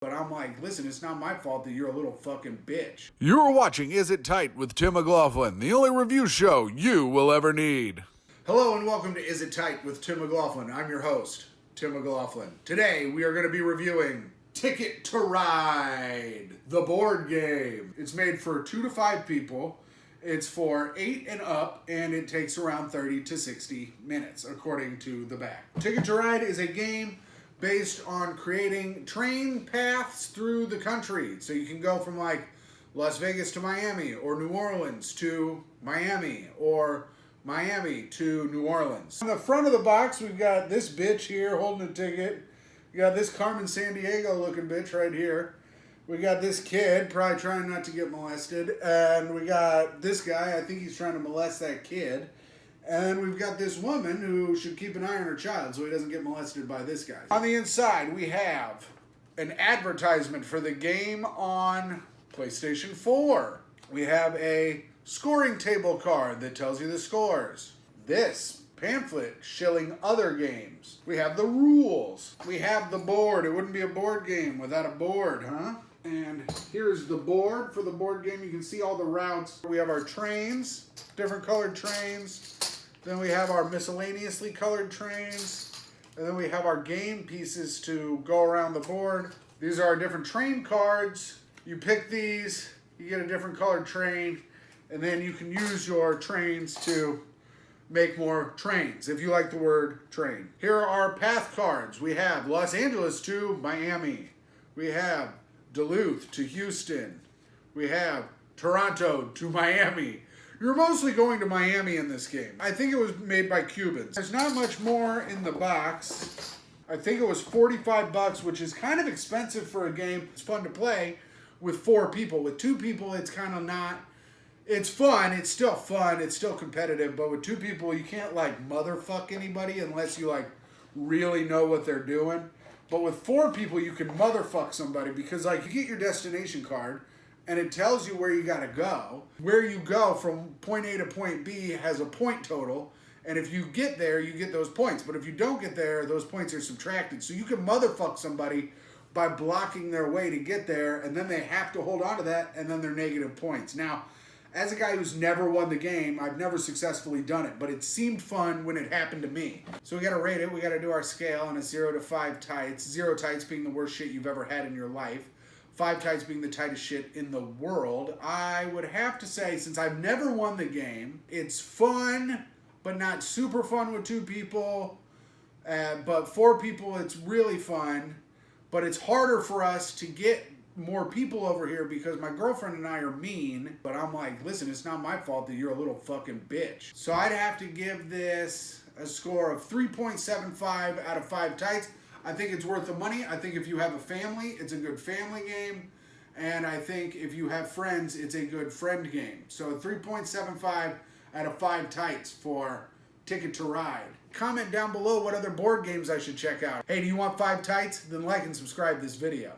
But I'm like, listen, it's not my fault that you're a little fucking bitch. You're watching Is It Tight with Tim McLaughlin, the only review show you will ever need. Hello and welcome to Is It Tight with Tim McLaughlin. I'm your host, Tim McLaughlin. Today we are going to be reviewing Ticket to Ride, the board game. It's made for 2 to 5 people. It's for 8 and up, and it takes around 30 to 60 minutes, according to the back. Ticket to Ride is a game based on creating train paths through the country. So you can go from like Las Vegas to Miami, or New Orleans to Miami, or Miami to New Orleans. On the front of the box, we've got this bitch here holding a ticket. We got this Carmen Sandiego looking bitch right here. We got this kid probably trying not to get molested. And we got this guy, I think he's trying to molest that kid. And we've got this woman who should keep an eye on her child so he doesn't get molested by this guy. On the inside, we have an advertisement for the game on PlayStation 4. We have a scoring table card that tells you the scores. This pamphlet shilling other games. We have the rules. We have the board. It wouldn't be a board game without a board, huh? And here's the board for the board game. You can see all the routes. We have our trains, different colored trains. Then we have our miscellaneously colored trains. And then we have our game pieces to go around the board. These are our different train cards. You pick these, you get a different colored train, and then you can use your trains to make more trains, if you like the word train. Here are our path cards. We have Los Angeles to Miami. We have Duluth to Houston. We have Toronto to Miami. You're mostly going to Miami in this game. I think it was made by Cubans. There's not much more in the box. I think it was $45, which is kind of expensive for a game. It's fun to play with 4 people. With 2 people, it's kind of not. It's fun. It's still fun. It's still competitive. But with 2 people, you can't like motherfuck anybody unless you like really know what they're doing. But with 4 people, you can motherfuck somebody because like you get your destination card and it tells you where you gotta go. Where you go from point A to point B has a point total. And if you get there, you get those points. But if you don't get there, those points are subtracted. So you can motherfuck somebody by blocking their way to get there, and then they have to hold on to that, and then they're negative points. Now, as a guy who's never won the game, I've never successfully done it, but it seemed fun when it happened to me. So we gotta rate it. We gotta do our scale on a 0 to 5 tights. 0 tights being the worst shit you've ever had in your life. 5 tights being the tightest shit in the world. I would have to say, since I've never won the game, it's fun, but not super fun with 2 people. But 4 people, it's really fun. But it's harder for us to get more people over here because my girlfriend and I are mean. But I'm like, listen, it's not my fault that you're a little fucking bitch. So I'd have to give this a score of 3.75 out of 5 tights. I think it's worth the money. I think if you have a family, it's a good family game. And I think if you have friends, it's a good friend game. So 3.75 out of 5 tights for Ticket to Ride. Comment down below what other board games I should check out. Hey, do you want 5 tights? Then like and subscribe this video.